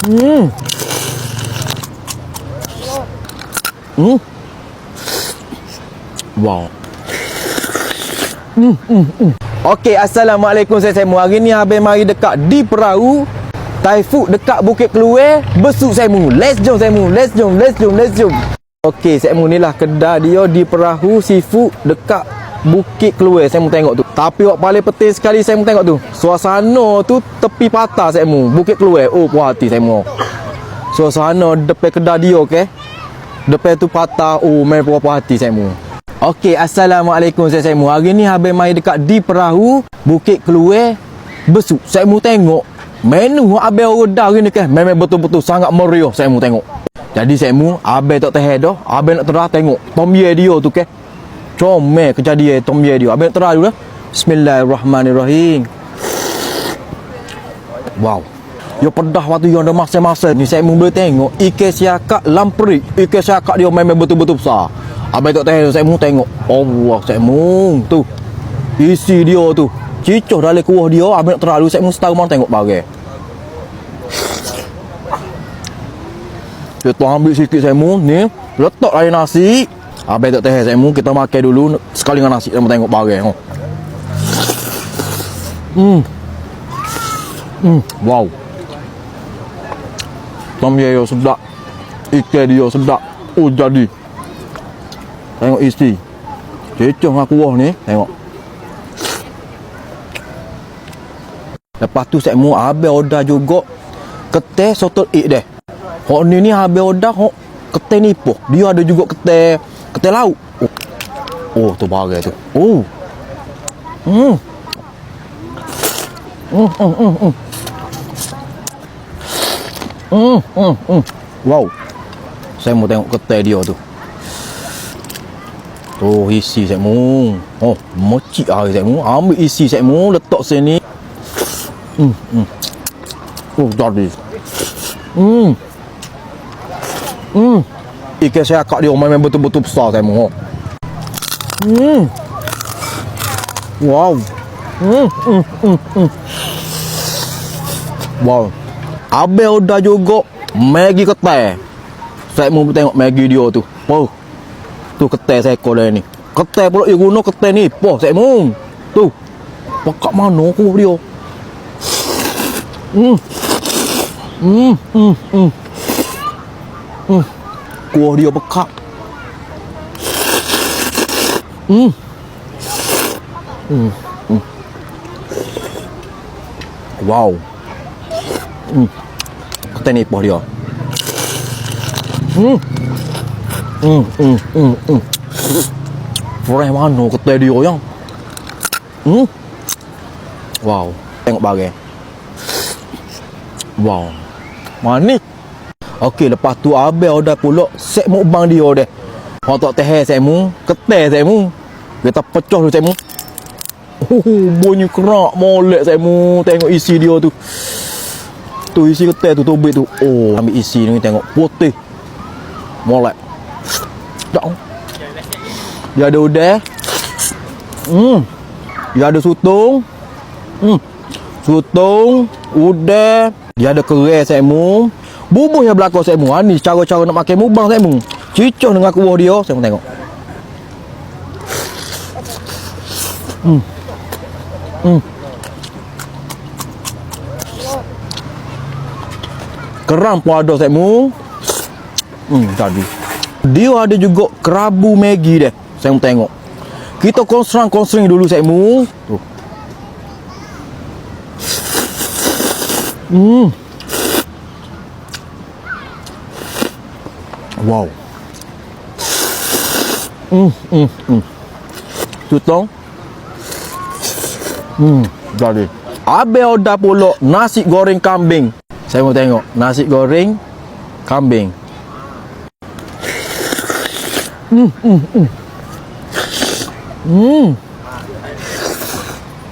Hmm. Hmm. Wow. Okey, assalamualaikum saya Semu. Hari ni abang mari dekat di perahu Thai food dekat Bukit Keluar. Besuk Semu. Let's jom Semu. Let's jom. Okey, Semu ni lah kedai dia di perahu seafood dekat Bukit Keluar. Semu tengok tu. Tapi wak paling penting sekali Semu tengok tu. Suasana tu tepi patah Semu. Bukit Keluar. Oh, puas hati Semu. Suasana depan kedai dia, okey. Depan tu patah. Oh, main puas hati Semu. Okey, assalamualaikum saya Semu. Hari ni abang mai dekat di perahu Bukit Keluar. Besuk Semu tengok menu abang order hari ni kan. Memang betul-betul sangat meriah Semu tengok. Jadi Semu, abang tak tahan dah. Abang nak terah tengok tom ye dia tu kan. Comel kejadian tom ye dia. Abang nak terah dulu dah. Bismillahirrahmanirrahim. Wow. Yo pedah waktu yang ada masa-masa ni Semu boleh tengok ikan siakak lamprik. Ikan siakak dia memang betul-betul besar. Abang tak tahu Semu tengok. Allah Semu tu. Isi dia tu. Cicoh dalam kuah dia. Abang nak terlalu Semu setahun mana tengok bagai. Kita ambil sikit Semu ni. Letak air nasi. Abang tak tahu Semu. Kita makan dulu. Sekali dengan nasi Semu tengok bagai. Wow. Tom ye sedap. Ikan dia sedap. Oh jadi. Tengok isi. Cecoh dengan kuah ni. Tengok. Lepas tu Semu abang order juga ketai sotol egg deh. Hok ni abang order hok ketai nipoh. Dia ada juga ketai lauk. Oh tu bagai tu. Oh. Wow. Saya mau tengok ketai dia tu. Oh isi Semu. Oh mochi hari Semu. Ambil isi Semu letak sini. Oh jadi. Ikan siakak dia memang betul-betul besar Semu. Wow. Wow. Abang order juga Maggi ketai. Saya mau tengok Maggi dia tu. Oh. Tu ketai saya ekor dah ni. Ketai pula dia guna ketai ni. Poh saya mau. Tu. Pakak mana aku dia. Kuah dia pekat. Wow. Ketai ni poh dia. Fresh mana ketai dia yang. Wow. Tengok bagai. Wow. Manis. Okey, lepas tu abang order pula set mukbang dia dah. Hang tak tahan Semu, ketai Semu. Kita pecah dulu Semu. Bunyi kerak molek Semu. Tengok isi dia tu. Tu isi ketai tu tubik tu. Oh, ambil isi ni tengok putih. Molek. Tak. Dia ada udang. Dia ada sotong. Sotong, udang. Dia ada kerai Semu. Bubuh yang belakang Semu. Ni cara-cara nak makan mukbang Semu. Cicoh dengan kuah dia. Semu tengok. Kerang pun ada Semu. Tadi. Dia ada juga kerabu Maggi deh. Semu tengok. Kita konsering dulu Semu. Tuh. Wow. Tutong. Jadi. Abang order pula nasi goreng kambing. Saya mau tengok nasi goreng kambing.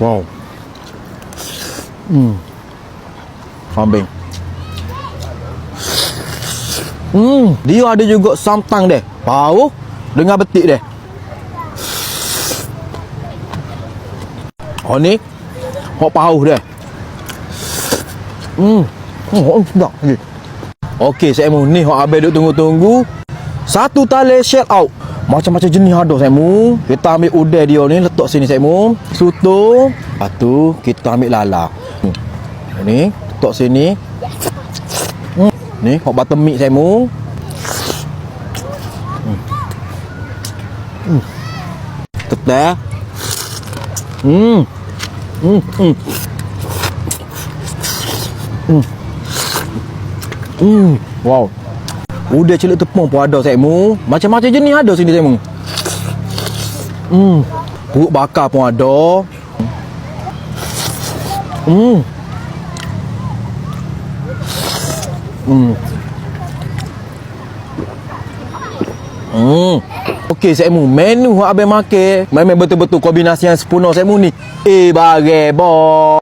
Wow. Kambing. Dia ada juga santang deh. Bau dengan betik deh. Oh ni. Hok paus deh. Sedap lagi. Okey, saya mu ni hok abang duk tunggu-tunggu. Satu tali shell out. Macam-macam jenis ada saya mu. Kita ambil udai dia ni letak sini saya mu. Suto. Lepas tu kita ambil lala. Ni letak sini. Ni hok buttermilk saya mu. Tetap. Wow. Udah celup tepung pun ada saya mu. Macam-macam jenis ada sini saya mu. Perut bakar pun ada. Okey saya mu, menu hak abang makan memang betul-betul kombinasi yang sempurna saya mu ni. Bagai boh.